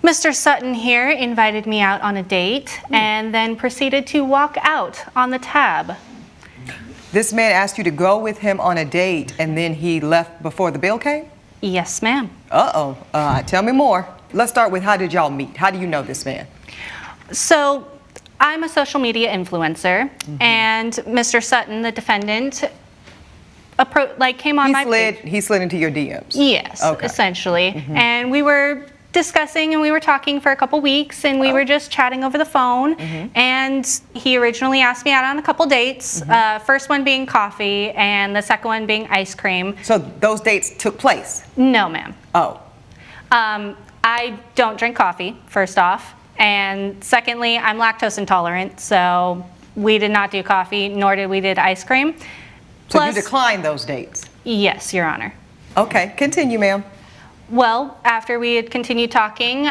Mr. Sutton here invited me out on a date and then proceeded to walk out on the tab. This man asked you to go with him on a date and then he left before the bill came? Yes, ma'am. Tell me more. Let's start with, how did y'all meet? How do you know this man? So, I'm a social media influencer, and Mr. Sutton, the defendant, came on my page. He slid into your DMs? Yes, okay. Essentially. And we were discussing and we were talking for a couple weeks, and we were just chatting over the phone. And he originally asked me out on a couple dates, first one being coffee and the second one being ice cream. So those dates took place? No, ma'am. Oh. I don't drink coffee, first off. And secondly, I'm lactose intolerant, so we did not do coffee, nor did we did ice cream. So you declined those dates? Yes, Your Honor. Okay, continue, ma'am. Well, after we had continued talking,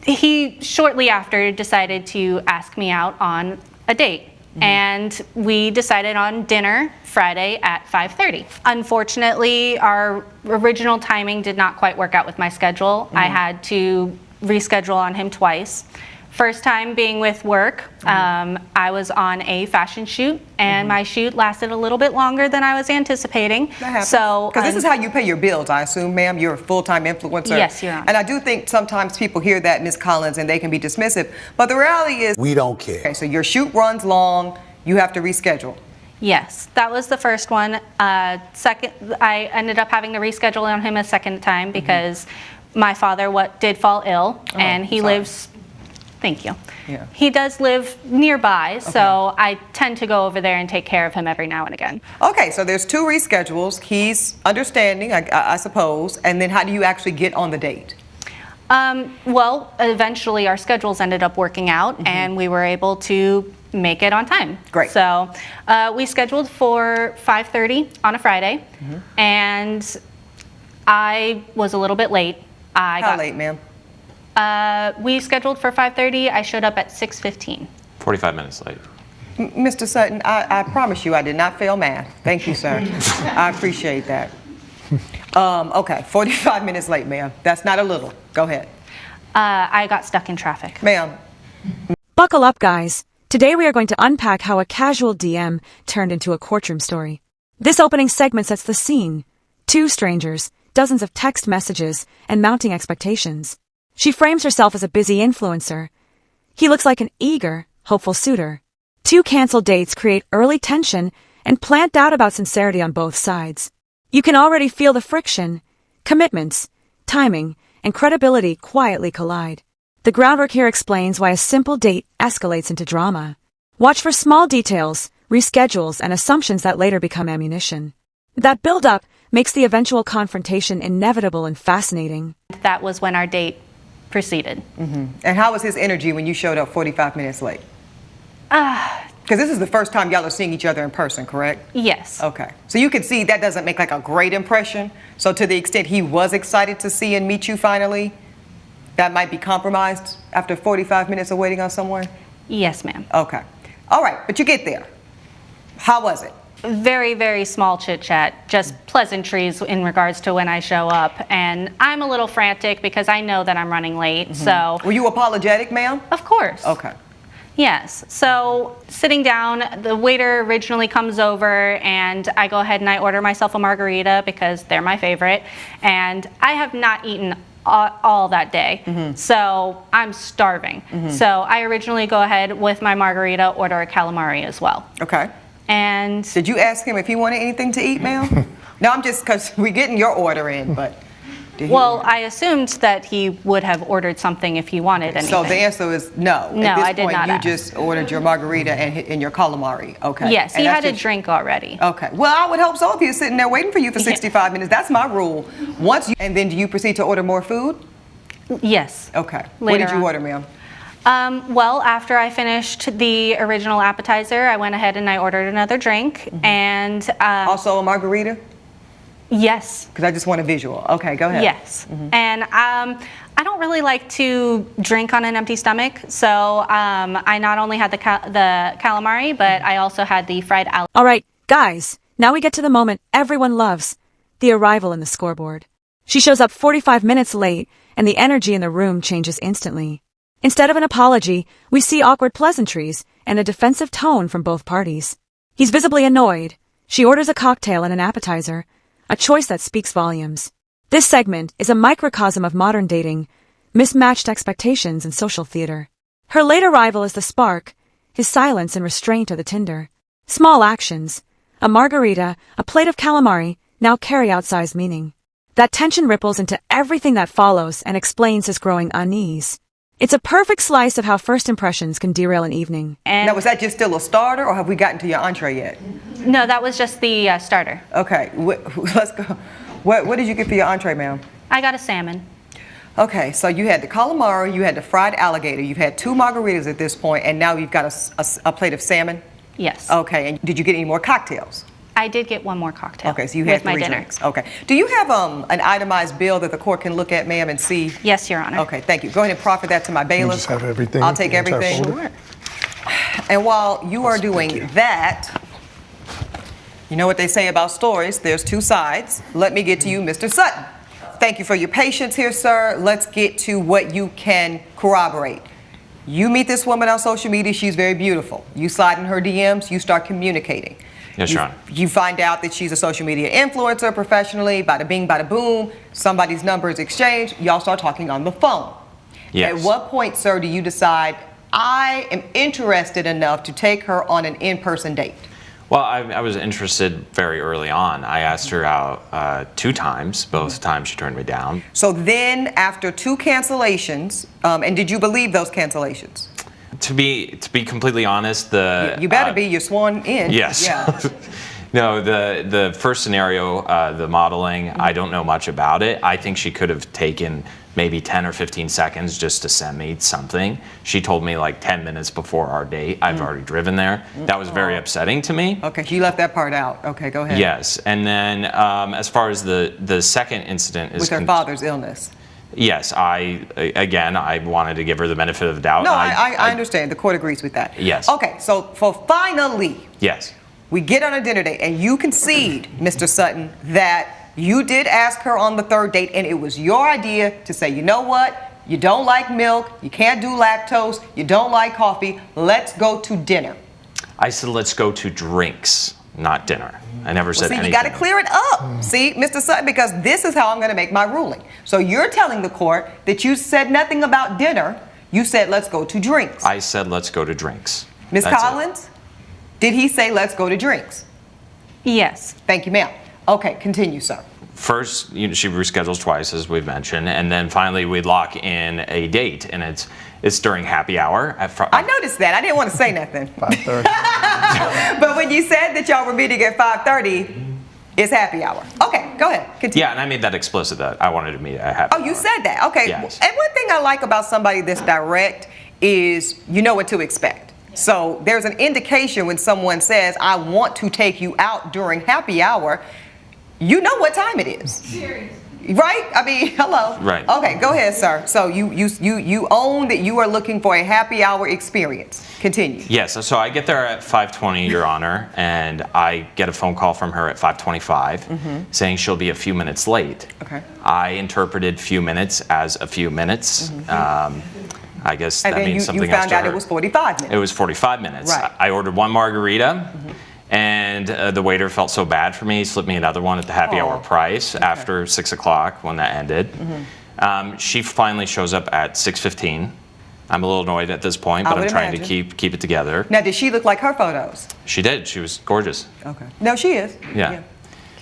he shortly after decided to ask me out on a date. And we decided on dinner Friday at 5:30. Unfortunately, our original timing did not quite work out with my schedule. I had to reschedule on him twice. First time being with work, I was on a fashion shoot, and my shoot lasted a little bit longer than I was anticipating. That happens. So, because this is how you pay your bills, I assume, ma'am. You're a full-time influencer. Yes, Your Honor. And I do think sometimes people hear that, Ms. Collins, and they can be dismissive. But the reality is, we don't care. Okay, so your shoot runs long. You have to reschedule. Yes, that was the first one. Second, I ended up having to reschedule on him a second time because my father did fall ill, and he lives. Thank you. Yeah. He does live nearby, so I tend to go over there and take care of him every now and again. Okay, so there's two reschedules. He's understanding, I suppose. And then how do you actually get on the date? Well, eventually our schedules ended up working out, and we were able to make it on time. Great. So we scheduled for 5:30 on a Friday, and I was a little bit late. How late, ma'am? We scheduled for 5:30. I showed up at 6:15. 45 minutes late. Mr. Sutton, I promise you I did not fail math. Thank you, sir. I appreciate that. Okay, 45 minutes late, ma'am. That's not a little. Go ahead. I got stuck in traffic. Ma'am. Buckle up, guys. Today we are going to unpack how a casual DM turned into a courtroom story. This opening segment sets the scene. Two strangers, dozens of text messages, and mounting expectations. She frames herself as a busy influencer. He looks like an eager, hopeful suitor. Two canceled dates create early tension and plant doubt about sincerity on both sides. You can already feel the friction. Commitments, timing, and credibility quietly collide. The groundwork here explains why a simple date escalates into drama. Watch for small details, reschedules, and assumptions that later become ammunition. That build-up makes the eventual confrontation inevitable and fascinating. That was when our date proceeded. And how was his energy when you showed up 45 minutes late? Because this is the first time y'all are seeing each other in person, correct? Yes. Okay. So you can see that doesn't make like a great impression. So to the extent he was excited to see and meet you finally, that might be compromised after 45 minutes of waiting on someone? Yes, ma'am. Okay. All right, but you get there. How was it? Very, very small chit-chat, just pleasantries in regards to when I show up. And I'm a little frantic because I know that I'm running late, so... Were you apologetic, ma'am? Of course. Okay. Yes. So sitting down, the waiter originally comes over, and I go ahead and I order myself a margarita because they're my favorite. And I have not eaten all that day, so I'm starving. So I originally go ahead with my margarita, order a calamari as well. Okay. And did you ask him if he wanted anything to eat, ma'am? No, I'm just, because we're getting your order in, but... Well, I assumed that he would have ordered something if he wanted anything. So the answer is no. No, I did not At this point, ask. you just ordered your margarita and your calamari. Okay. Yes, he had a drink already. Okay. Well, I would hope so if he was sitting there waiting for you for 65 minutes. That's my rule. And then do you proceed to order more food? Yes. Okay. What did you order, ma'am? Well, after I finished the original appetizer, I went ahead and I ordered another drink. And also a margarita? Yes. Because I just want a visual. Okay, go ahead. Yes. And I don't really like to drink on an empty stomach, so I not only had the calamari, but I also had the fried alligator. All right, guys, now we get to the moment everyone loves, the arrival in the scoreboard. She shows up 45 minutes late, and the energy in the room changes instantly. Instead of an apology, we see awkward pleasantries and a defensive tone from both parties. He's visibly annoyed. She orders a cocktail and an appetizer, a choice that speaks volumes. This segment is a microcosm of modern dating, mismatched expectations, and social theater. Her late arrival is the spark, his silence and restraint are the tinder. Small actions, a margarita, a plate of calamari, now carry outsized meaning. That tension ripples into everything that follows and explains his growing unease. It's a perfect slice of how first impressions can derail an evening. And Now, was that just still a starter, or have we gotten to your entree yet? no, that was just the starter. Okay, let's go. What did you get for your entree, ma'am? I got a salmon. Okay, so you had the calamari, you had the fried alligator, you've had 2 margaritas at this point, and now you've got a plate of salmon? Yes. Okay, and did you get any more cocktails? I did get one more cocktail. Okay, so you had with my 3 dinner. drinks. Okay. Do you have an itemized bill that the court can look at, ma'am, and see? Yes, Your Honor. Okay, thank you. Go ahead and proffer that to my bailiff. just have everything, I'll take the entire everything. folder? And while you are doing that, you know what they say about stories, there's 2 sides. Let me get to you, Mr. Sutton. Thank you for your patience here, sir. Let's get to what you can corroborate. You meet this woman on social media, she's very beautiful. You slide in her DMs, you start communicating. Yes, Your Honor. You find out that she's a social media influencer professionally, bada bing, bada boom, somebody's number is exchanged, y'all start talking on the phone. Yes. At what point, sir, do you decide, I am interested enough to take her on an in-person date? Well, I was interested very early on. I asked her out 2 times. Both times she turned me down. So then, after 2 cancellations, and did you believe those cancellations? To be completely honest, You better be, you're sworn in. Yes. Yeah. No, the first scenario, the modeling, I don't know much about it. I think she could have taken maybe 10 or 15 seconds just to send me something. She told me like 10 minutes before our date. I've already driven there. That was very upsetting to me. Okay, you left that part out. Okay, go ahead. Yes, and then as far as the second incident is With her father's illness. Yes, I wanted to give her the benefit of the doubt. No, I understand. The court agrees with that. Yes. Okay, so for finally, Yes. we get on a dinner date, and you concede, Mr. Sutton, that you did ask her on the 3rd date, and it was your idea to say, you know what, you don't like milk, you can't do lactose, you don't like coffee, let's go to dinner. I said let's go to drinks, not dinner. I never said See, anything. you got to clear it up. See, Mr. Sutton, because this is how I'm going to make my ruling. So you're telling the court that you said nothing about dinner. You said let's go to drinks. I said let's go to drinks. Ms. That's it. Collins, did he say let's go to drinks? Yes. Thank you, ma'am. Okay, continue, sir. First, she reschedules twice, as we've mentioned, and then finally we lock in a date, and it's during happy hour. I noticed that. I didn't want to say nothing. 5:30. But when you said that y'all were meeting at 5:30, it's happy hour. Okay, go ahead. Continue. Yeah, and I made that explicit that I wanted to meet at happy hour. Oh, you said that. Okay. Yes. And one thing I like about somebody that's direct is you know what to expect. So there's an indication when someone says, I want to take you out during happy hour, you know what time it is. Serious. Right? I mean, hello. Right. Okay, go ahead, sir. So you own that you are looking for a happy hour experience. Continue. Yes, so I get there at 5:20, Your Honor, and I get a phone call from her at 5:25 saying she'll be a few minutes late. Okay. I interpreted few minutes as a few minutes. I guess And that then means you something else found to out her. it was 45 minutes. It was 45 minutes. Right. I ordered 1 margarita, and the waiter felt so bad for me, he slipped me another one at the happy hour price after 6 o'clock when that ended. She finally shows up at 6:15. I'm a little annoyed at this point, but I I'm would trying to imagine. keep it together. Now, did she look like her photos? She did. She was gorgeous. Okay. No, she is. Yeah.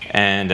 And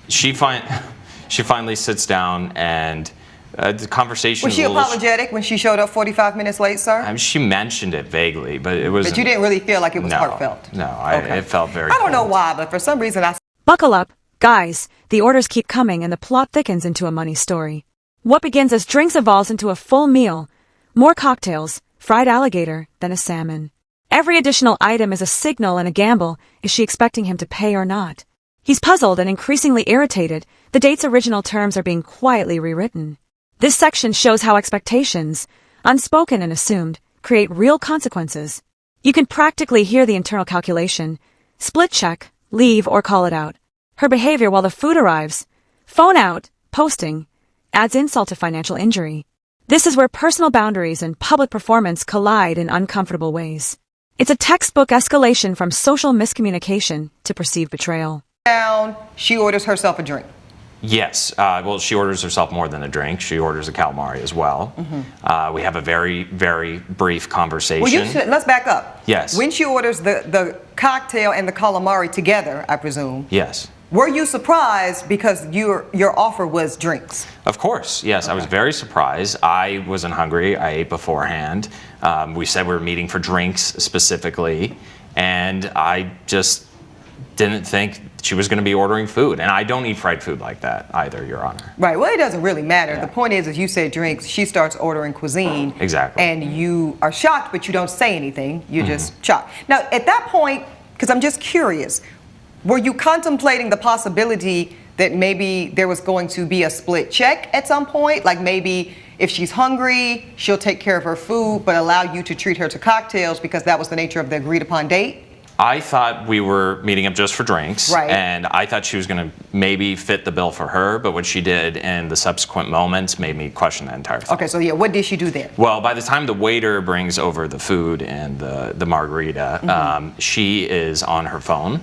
she finally sits down, and the conversation Was she a little apologetic when she showed up 45 minutes late, sir? she mentioned it vaguely, but it was. But you didn't really feel like it was heartfelt? No, Okay. it felt very. I don't know cold. why, but for some reason I Buckle up, guys. The orders keep coming and the plot thickens into a money story. What begins as drinks evolves into a full meal. More cocktails, fried alligator, then a salmon. Every additional item is a signal and a gamble. Is she expecting him to pay or not? He's puzzled and increasingly irritated. The date's original terms are being quietly rewritten. This section shows how expectations, unspoken and assumed, create real consequences. You can practically hear the internal calculation. Split check, leave, or call it out. Her behavior while the food arrives. Phone out, posting, adds insult to financial injury. This is where personal boundaries and public performance collide in uncomfortable ways. It's a textbook escalation from social miscommunication to perceived betrayal. Down, she orders herself a drink. Yes. Well, she orders herself more than a drink. She orders a calamari as well. We have a very, very brief conversation. Well, let's back up. Yes. When she orders the cocktail and the calamari together, I presume. Yes. Were you surprised because your offer was drinks? Of course, yes. I was very surprised. I wasn't hungry. I ate beforehand. We said we were meeting for drinks specifically, and I just didn't think she was going to be ordering food. And I don't eat fried food like that either, Your Honor. Right. Well, it doesn't really matter. Yeah. The point is, as you said drinks, she starts ordering cuisine. Exactly. And you are shocked, but you don't say anything. You're just shocked. Now, at that point, because I'm just curious, were you contemplating the possibility that maybe there was going to be a split check at some point? Like maybe if she's hungry, she'll take care of her food, but allow you to treat her to cocktails because that was the nature of the agreed upon date? I thought we were meeting up just for drinks, Right. and I thought she was going to maybe fit the bill for her, but what she did in the subsequent moments made me question the entire thing. Okay, so yeah, what did she do then? Well, by the time the waiter brings over the food and the margarita, she is on her phone.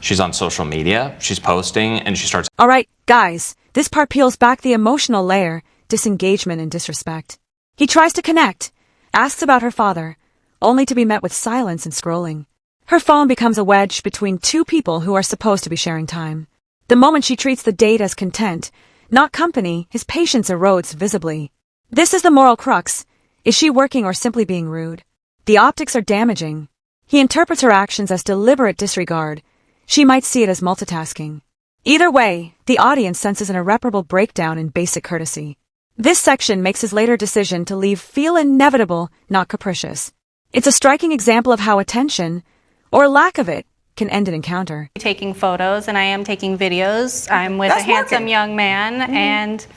She's on social media. She's posting, and she starts. All right, guys, this part peels back the emotional layer, disengagement and disrespect. He tries to connect, asks about her father, only to be met with silence and scrolling. Her phone becomes a wedge between two people who are supposed to be sharing time. The moment she treats the date as content, not company, his patience erodes visibly. This is the moral crux. Is she working or simply being rude? The optics are damaging. He interprets her actions as deliberate disregard. She might see it as multitasking. Either way, the audience senses an irreparable breakdown in basic courtesy. This section makes his later decision to leave feel inevitable, not capricious. It's a striking example of how attention, or lack of it, can end an encounter. Taking photos, and I am taking videos. I'm with That's a handsome working. young man, and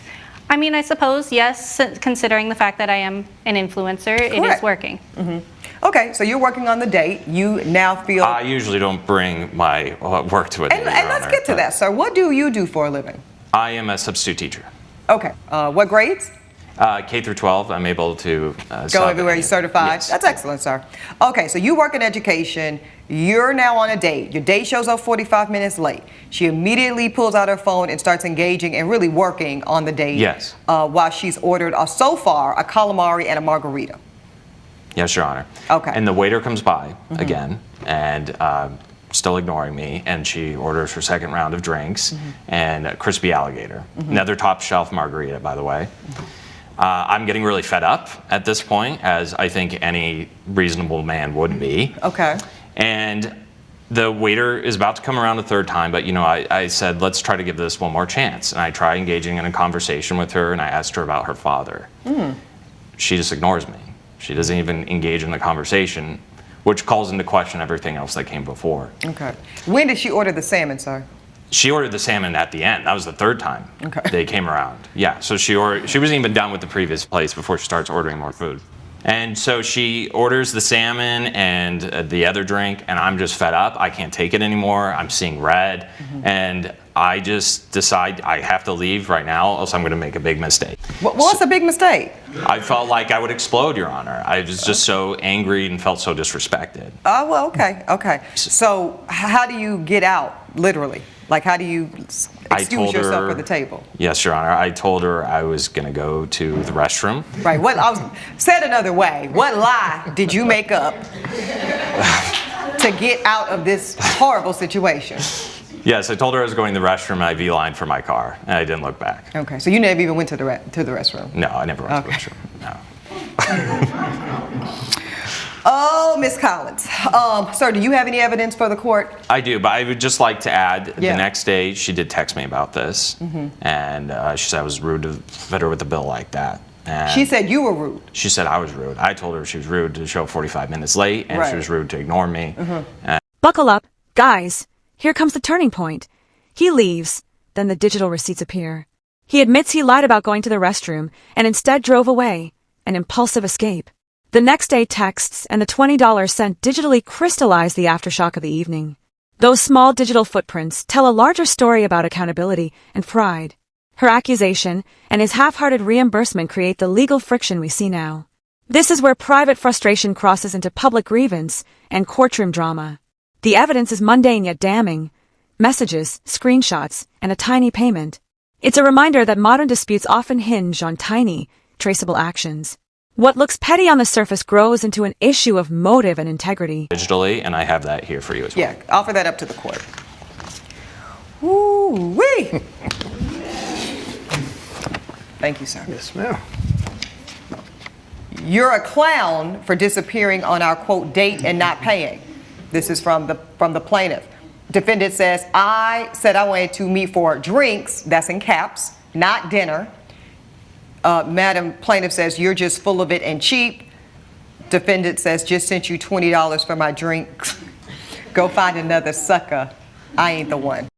I mean, I suppose, yes, considering the fact that I am an influencer, it Correct. is working. Okay, so you're working on the date. You now feel... I usually don't bring my work to a date. and Your let's Honor, get to but that, sir. What do you do for a living? I am a substitute teacher. Okay, what grades? K through 12. I'm able to Go sub everywhere any- you're certified? Yes. That's excellent, sir. Okay, so you work in education. You're now on a date. Your date shows up 45 minutes late. She immediately pulls out her phone and starts engaging and really working on the date. Yes. While she's ordered, so far, a calamari and a margarita. Yes, Your Honor. Okay. And the waiter comes by again and still ignoring me, and she orders her second round of drinks and a crispy alligator. Another top shelf margarita, by the way. I'm getting really fed up at this point, as I think any reasonable man would be. Okay. And the waiter is about to come around a third time, but I said, let's try to give this one more chance. And I try engaging in a conversation with her, and I asked her about her father. She just ignores me. She doesn't even engage in the conversation, which calls into question everything else that came before. Okay. When did she order the salmon, sir? She ordered the salmon at the end. That was the third time Okay. they came around. Yeah, so she wasn't even done with the previous place before she starts ordering more food. And so she orders the salmon and the other drink, and I'm just fed up. I can't take it anymore. I'm seeing red, and I just decide I have to leave right now, else I'm going to make a big mistake. What's a big mistake? I felt like I would explode, Your Honor. I was just so angry and felt so disrespected. Oh, well, okay, okay. So how do you get out, literally? Like, how do you excuse yourself from the table? Yes, Your Honor. I told her I was going to go to the restroom. Right. Said another way, what lie did you make up to get out of this horrible situation? Yes, I told her I was going to the restroom, and I V-lined for my car, and I didn't look back. Okay, so you never even went to the restroom? No, I never went to the Okay. restroom. No. Oh, Miss Collins. Sir, do you have any evidence for the court? I do, but I would just like to add, Yeah. the next day she did text me about this, and she said I was rude to fit her with the bill like that. And She said you were rude. she said I was rude. I told her she was rude to show 45 minutes late, and Right. she was rude to ignore me. Buckle up, guys. Here comes the turning point. He leaves, then the digital receipts appear. He admits he lied about going to the restroom and instead drove away, an impulsive escape. The next day texts and the $20 sent digitally crystallize the aftershock of the evening. Those small digital footprints tell a larger story about accountability and pride. Her accusation and his half-hearted reimbursement create the legal friction we see now. This is where private frustration crosses into public grievance and courtroom drama. The evidence is mundane yet damning. Messages, screenshots, and a tiny payment. It's a reminder that modern disputes often hinge on tiny, traceable actions. What looks petty on the surface grows into an issue of motive and integrity. Digitally, and I have that here for you as well. Yeah, offer that up to the court. Woo-wee. Thank you, sir. Yes, ma'am. You're a clown for disappearing on our, quote, date and not paying. This is from the plaintiff. Defendant says, I said I wanted to meet for drinks, that's in caps, not dinner. Madam plaintiff says, you're just full of it and cheap. Defendant says, just sent you $20 for my drinks. Go find another sucker. I ain't the one.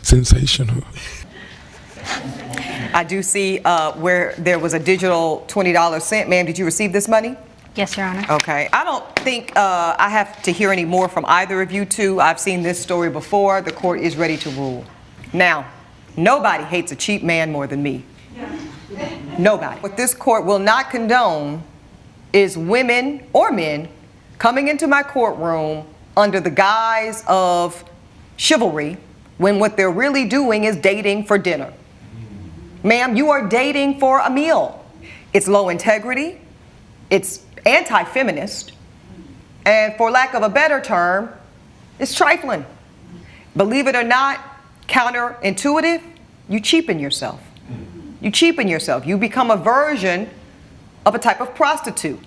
Sensational. I do see where there was a digital $20 sent. Ma'am, did you receive this money? Yes, Your Honor. Okay. I don't think I have to hear any more from either of you two. I've seen this story before. The court is ready to rule. Now, nobody hates a cheap man more than me. Nobody. What this court will not condone is women or men coming into my courtroom under the guise of chivalry when what they're really doing is dating for dinner. Ma'am, you are dating for a meal. It's low integrity. It's anti-feminist. And for lack of a better term, it's trifling. Believe it or not, counterintuitive, you cheapen yourself. You cheapen yourself. You become a version of a type of prostitute.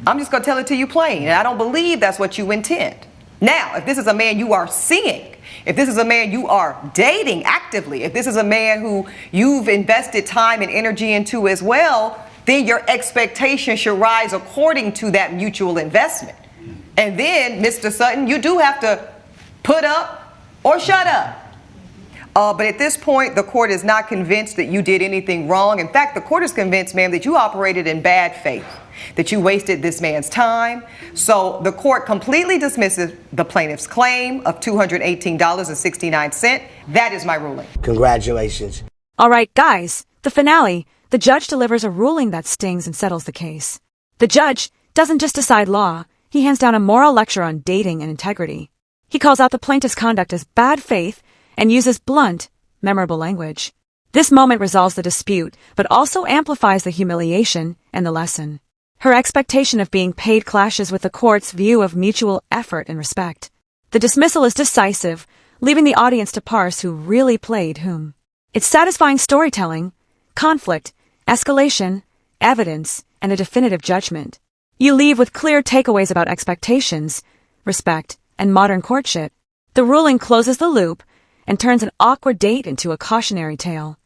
I'm just going to tell it to you plain, and I don't believe that's what you intend. Now, if this is a man you are seeing, if this is a man you are dating actively, if this is a man who you've invested time and energy into as well, then your expectation should rise according to that mutual investment. And then, Mr. Sutton, you do have to put up or shut up. But at this point, the court is not convinced that you did anything wrong. In fact, the court is convinced, ma'am, that you operated in bad faith, that you wasted this man's time. So the court completely dismisses the plaintiff's claim of $218.69. That is my ruling. Congratulations. All right, guys, the finale. The judge delivers a ruling that stings and settles the case. The judge doesn't just decide law. He hands down a moral lecture on dating and integrity. He calls out the plaintiff's conduct as bad faith and uses blunt, memorable language. This moment resolves the dispute, but also amplifies the humiliation and the lesson. Her expectation of being paid clashes with the court's view of mutual effort and respect. The dismissal is decisive, leaving the audience to parse who really played whom. It's satisfying storytelling, conflict, escalation, evidence, and a definitive judgment. You leave with clear takeaways about expectations, respect, and modern courtship. The ruling closes the loop and turns an awkward date into a cautionary tale.